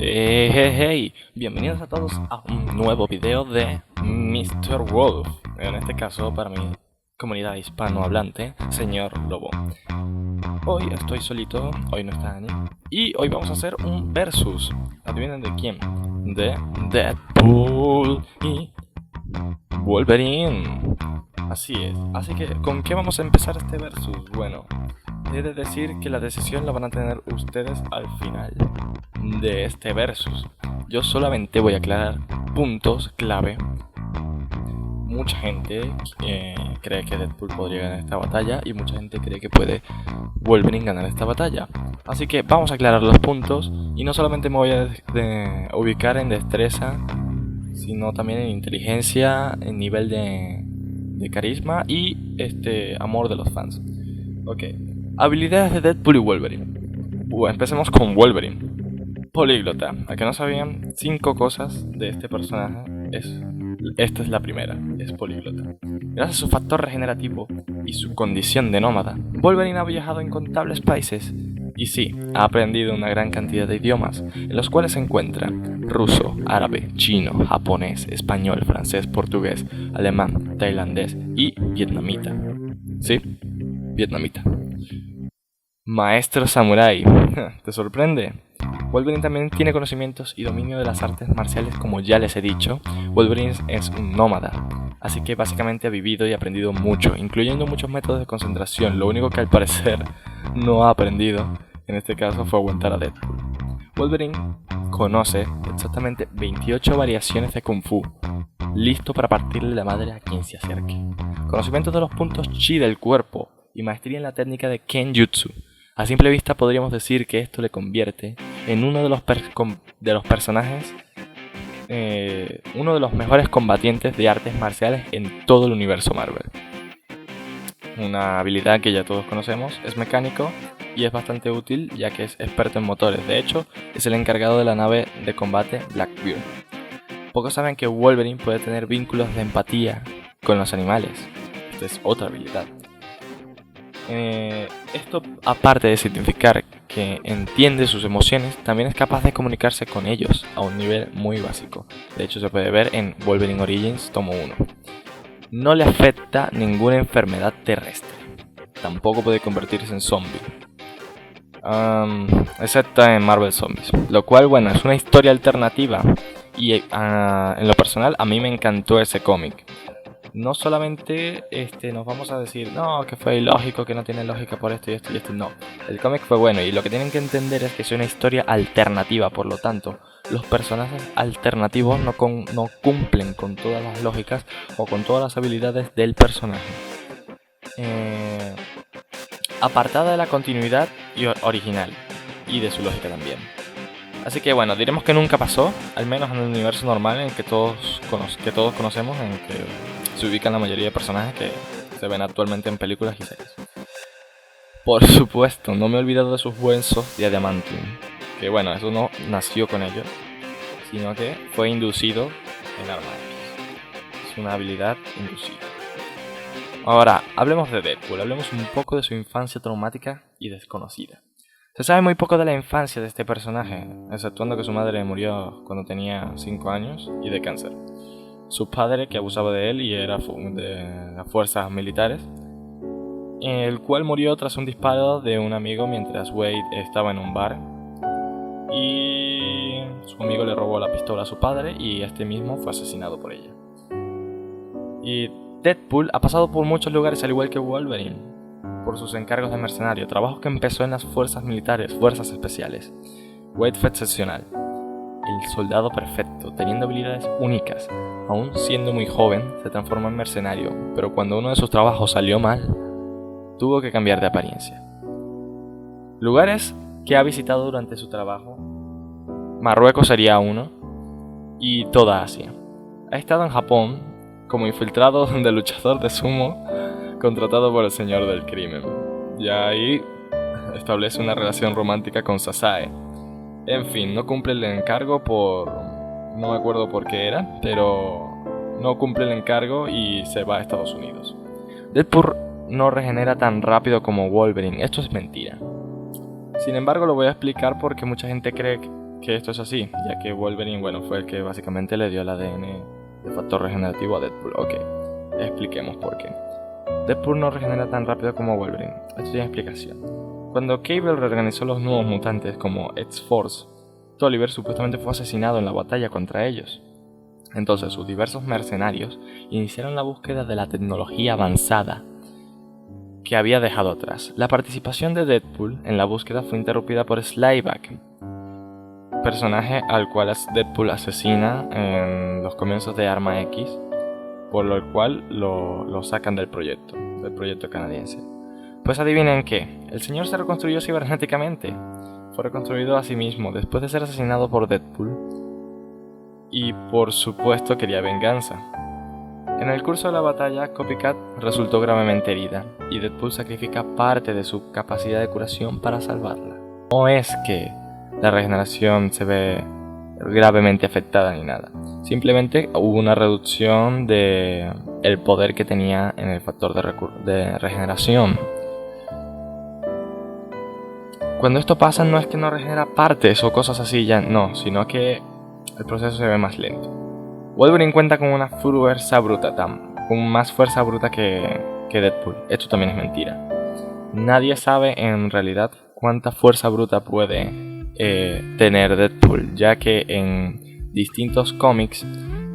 Hey, bienvenidos a todos a un nuevo video de Mr. Wolf. En este caso, para mi comunidad hispanohablante, señor Lobo. Hoy estoy solito, hoy no está Ani. Y hoy vamos a hacer un versus. ¿Adivinen de quién? De Deadpool y Wolverine. Así es. Así que, ¿con qué vamos a empezar este versus? Bueno, he de decir que la decisión la van a tener ustedes al final de este versus. Yo solamente voy a aclarar puntos clave. Mucha gente cree que Deadpool podría ganar esta batalla y mucha gente cree que puede Wolverine ganar esta batalla. Así que vamos a aclarar los puntos y no solamente me voy a ubicar en destreza, sino también en inteligencia, en nivel de carisma y amor de los fans. Ok, habilidades de Deadpool y Wolverine. Empecemos con Wolverine. Políglota. A que no sabían 5 cosas de este personaje. Esta es la primera, es políglota. Gracias a su factor regenerativo y su condición de nómada, Wolverine ha viajado a incontables países. Y sí, ha aprendido una gran cantidad de idiomas, en los cuales se encuentran ruso, árabe, chino, japonés, español, francés, portugués, alemán, tailandés y vietnamita. Sí, vietnamita. Maestro Samurai. ¿Te sorprende? Wolverine también tiene conocimientos y dominio de las artes marciales, como ya les he dicho. Wolverine es un nómada, así que básicamente ha vivido y aprendido mucho, incluyendo muchos métodos de concentración. Lo único que al parecer no ha aprendido, en este caso, fue aguantar a Deadpool. Wolverine conoce exactamente 28 variaciones de Kung Fu, listo para partirle la madre a quien se acerque. Conocimiento de los puntos chi del cuerpo y maestría en la técnica de Kenjutsu. A simple vista podríamos decir que esto le convierte en uno de los personajes, uno de los mejores combatientes de artes marciales en todo el universo Marvel. Una habilidad que ya todos conocemos, es mecánico y es bastante útil ya que es experto en motores. De hecho, es el encargado de la nave de combate Blackbeard. Pocos saben que Wolverine puede tener vínculos de empatía con los animales. Esta es otra habilidad. Esto, aparte de significar que entiende sus emociones, también es capaz de comunicarse con ellos a un nivel muy básico. De hecho, se puede ver en Wolverine Origins tomo 1. No le afecta ninguna enfermedad terrestre. Tampoco puede convertirse en zombie, excepto en Marvel Zombies. Lo cual, bueno, es una historia alternativa. Y en lo personal, a mí me encantó ese cómic. No solamente nos vamos a decir, no, que fue ilógico, que no tiene lógica por esto y esto y esto. No, el cómic fue bueno y lo que tienen que entender es que es una historia alternativa. Por lo tanto, los personajes alternativos no cumplen con todas las lógicas o con todas las habilidades del personaje. Apartada de la continuidad original y de su lógica también. Así que bueno, diremos que nunca pasó, al menos en el universo normal en que todos conocemos, en que se ubican la mayoría de personajes que se ven actualmente en películas y series. Por supuesto, no me he olvidado de sus huesos de adamantium, que bueno, eso no nació con ellos, sino que fue inducido en Arma X. Es una habilidad inducida. Ahora, hablemos de Deadpool, hablemos un poco de su infancia traumática y desconocida. Se sabe muy poco de la infancia de este personaje, exceptuando que su madre murió cuando tenía 5 años y de cáncer. Su padre, que abusaba de él y era de las fuerzas militares, el cual murió tras un disparo de un amigo mientras Wade estaba en un bar. Y su amigo le robó la pistola a su padre y este mismo fue asesinado por ella. Y Deadpool ha pasado por muchos lugares al igual que Wolverine, por sus encargos de mercenario, trabajo que empezó en las fuerzas militares, fuerzas especiales. Wade fue excepcional, el soldado perfecto, teniendo habilidades únicas. Aún siendo muy joven, se transformó en mercenario, pero cuando uno de sus trabajos salió mal, tuvo que cambiar de apariencia. Lugares que ha visitado durante su trabajo: Marruecos sería uno, y toda Asia. Ha estado en Japón como infiltrado de luchador de sumo, contratado por el señor del crimen. Ya ahí establece una relación romántica con Sasae. En fin, no cumple el encargo no me acuerdo por qué era, pero no cumple el encargo y se va a Estados Unidos. Deadpool no regenera tan rápido como Wolverine, esto es mentira. Sin embargo, lo voy a explicar porque mucha gente cree que esto es así, ya que Wolverine, bueno, fue el que básicamente le dio el ADN de factor regenerativo a Deadpool. Ok, expliquemos por qué. Deadpool no regenera tan rápido como Wolverine. Esto tiene explicación. Cuando Cable reorganizó los nuevos mutantes como X-Force, Tolliver supuestamente fue asesinado en la batalla contra ellos. Entonces sus diversos mercenarios iniciaron la búsqueda de la tecnología avanzada que había dejado atrás. La participación de Deadpool en la búsqueda fue interrumpida por Slayback, personaje al cual Deadpool asesina en los comienzos de Arma X, por lo cual lo sacan del proyecto canadiense. Pues adivinen qué, el señor se reconstruyó cibernéticamente. Fue reconstruido a sí mismo después de ser asesinado por Deadpool y por supuesto quería venganza. En el curso de la batalla, Copycat resultó gravemente herida y Deadpool sacrifica parte de su capacidad de curación para salvarla. No es que la regeneración se ve gravemente afectada ni nada, simplemente hubo una reducción de el poder que tenía en el factor de regeneración. Cuando esto pasa no es que no regenera partes o cosas así, ya no, sino que el proceso se ve más lento. Wolverine cuenta con una fuerza bruta, con más fuerza bruta que Deadpool. Esto también es mentira. Nadie sabe en realidad cuánta fuerza bruta puede tener Deadpool, ya que en distintos cómics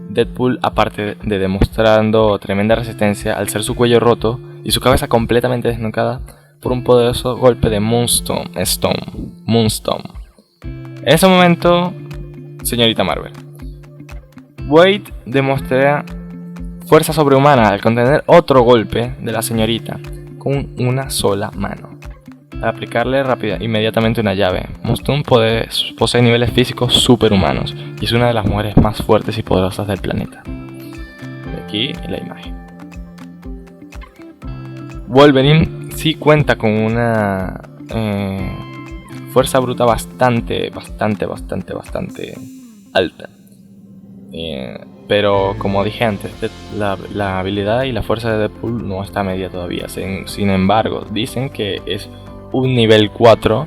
Deadpool, aparte de demostrando tremenda resistencia al ser su cuello roto y su cabeza completamente desnucada por un poderoso golpe de Moonstone. En ese momento, señorita Marvel, Wade demostrará fuerza sobrehumana al contener otro golpe de la señorita con una sola mano. Al aplicarle inmediatamente una llave, Moonstone posee niveles físicos superhumanos y es una de las mujeres más fuertes y poderosas del planeta. Y aquí la imagen. Wolverine sí cuenta con una fuerza bruta bastante alta. Pero como dije antes, la habilidad y la fuerza de Deadpool no está media todavía. Sin embargo, dicen que es un nivel 4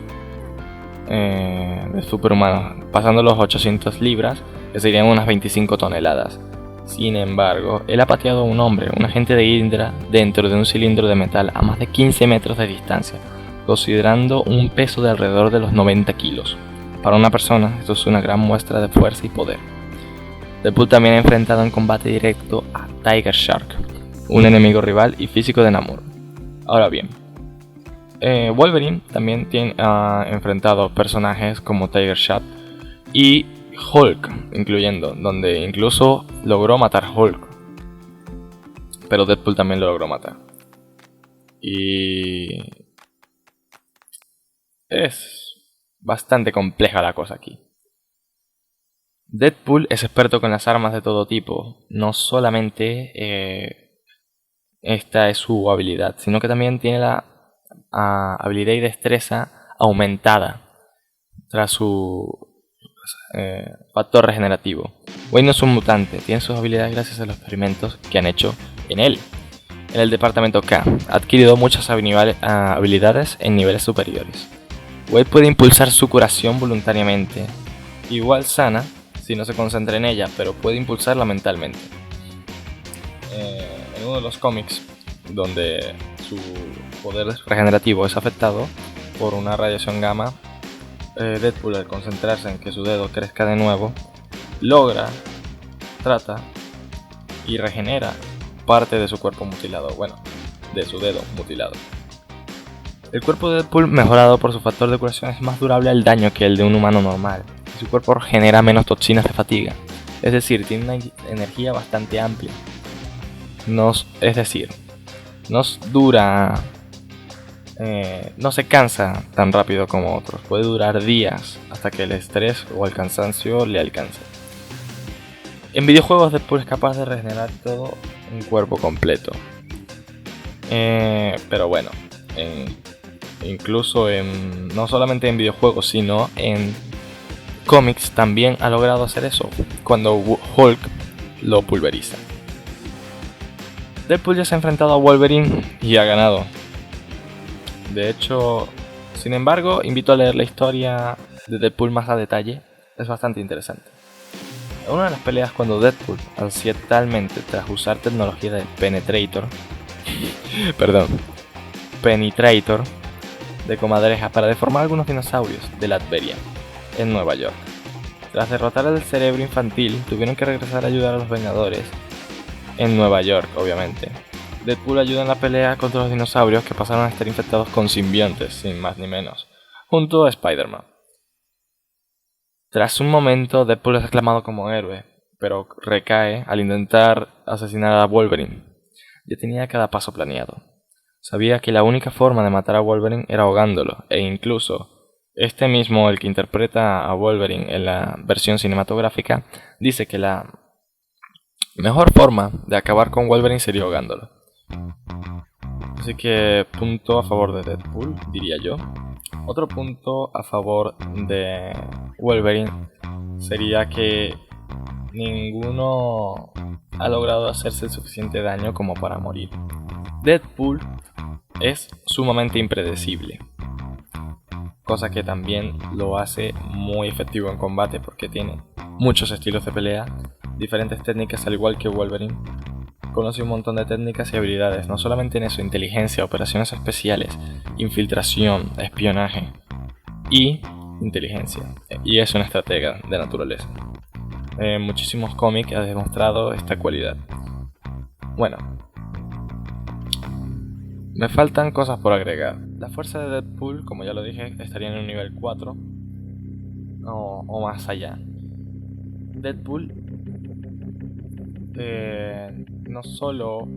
de superhumano, pasando los 800 libras, que serían unas 25 toneladas. Sin embargo, él ha pateado a un hombre, un agente de Hydra, dentro de un cilindro de metal a más de 15 metros de distancia, considerando un peso de alrededor de los 90 kilos. Para una persona, esto es una gran muestra de fuerza y poder. Deadpool también ha enfrentado en combate directo a Tiger Shark, un enemigo rival y físico de Namor. Ahora bien, Wolverine también ha enfrentado personajes como Tiger Shark y Hulk, donde incluso logró matar a Hulk. Pero Deadpool también lo logró matar. Y es bastante compleja la cosa aquí. Deadpool es experto con las armas de todo tipo. No solamente esta es su habilidad, sino que también tiene la habilidad y destreza aumentada tras su factor regenerativo. Wade no es un mutante, tiene sus habilidades gracias a los experimentos que han hecho en él. En el departamento K ha adquirido muchas habilidades en niveles superiores. Wade puede impulsar su curación voluntariamente, igual sana si no se concentra en ella, pero puede impulsarla mentalmente. En uno de los cómics donde su poder regenerativo es afectado por una radiación gamma, Deadpool, al concentrarse en que su dedo crezca de nuevo, trata y regenera parte de su cuerpo mutilado, de su dedo mutilado. El cuerpo de Deadpool, mejorado por su factor de curación, es más durable al daño que el de un humano normal, y su cuerpo genera menos toxinas de fatiga, es decir, tiene una energía bastante amplia. No se cansa tan rápido como otros, puede durar días hasta que el estrés o el cansancio le alcance. En videojuegos Deadpool es capaz de regenerar todo un cuerpo completo. Pero bueno, incluso no solamente en videojuegos, sino en cómics también ha logrado hacer eso, cuando Hulk lo pulveriza. Deadpool ya se ha enfrentado a Wolverine y ha ganado. De hecho, sin embargo, invito a leer la historia de Deadpool más a detalle es bastante interesante. En una de las peleas, cuando Deadpool accidentalmente, tras usar tecnología de Penetrator de comadreja para deformar algunos dinosaurios de Latveria, en Nueva York. Tras derrotar al cerebro infantil, tuvieron que regresar a ayudar a los Vengadores, en Nueva York, obviamente. Deadpool ayuda en la pelea contra los dinosaurios, que pasaron a estar infectados con simbiontes, sin más ni menos, junto a Spider-Man. Tras un momento, Deadpool es aclamado como héroe, pero recae al intentar asesinar a Wolverine. Ya tenía cada paso planeado. Sabía que la única forma de matar a Wolverine era ahogándolo, e incluso este mismo, el que interpreta a Wolverine en la versión cinematográfica, dice que la mejor forma de acabar con Wolverine sería ahogándolo. Así que punto a favor de Deadpool, diría yo. Otro punto a favor de Wolverine sería que ninguno ha logrado hacerse el suficiente daño como para morir. Deadpool es sumamente impredecible, cosa que también lo hace muy efectivo en combate porque tiene muchos estilos de pelea, diferentes técnicas al igual que Wolverine. Conoce un montón de técnicas y habilidades, no solamente en eso, inteligencia, operaciones especiales, infiltración, espionaje y inteligencia. Y es una estratega de naturaleza. En muchísimos cómics ha demostrado esta cualidad. Bueno, me faltan cosas por agregar. La fuerza de Deadpool, como ya lo dije, estaría en un nivel 4 o más allá. Deadpool no solo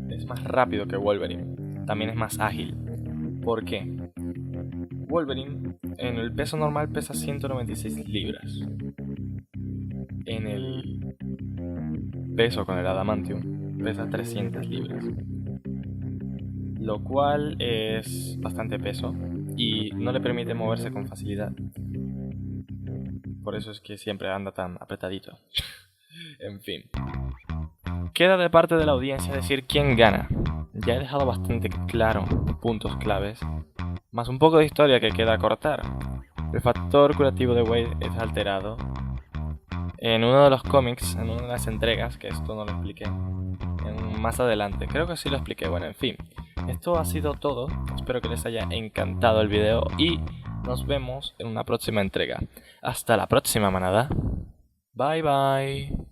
es más rápido que Wolverine, también es más ágil. ¿Por qué? Wolverine en el peso normal pesa 196 libras. En el peso con el adamantium pesa 300 libras. Lo cual es bastante peso y no le permite moverse con facilidad. Por eso es que siempre anda tan apretadito. En fin. Queda de parte de la audiencia decir quién gana. Ya he dejado bastante claro puntos claves, más un poco de historia que queda cortar. El factor curativo de Wade es alterado. En uno de los cómics, en una de las entregas, que esto no lo expliqué, más adelante, creo que sí lo expliqué, bueno, en fin. Esto ha sido todo, espero que les haya encantado el video y nos vemos en una próxima entrega. Hasta la próxima, manada. Bye bye.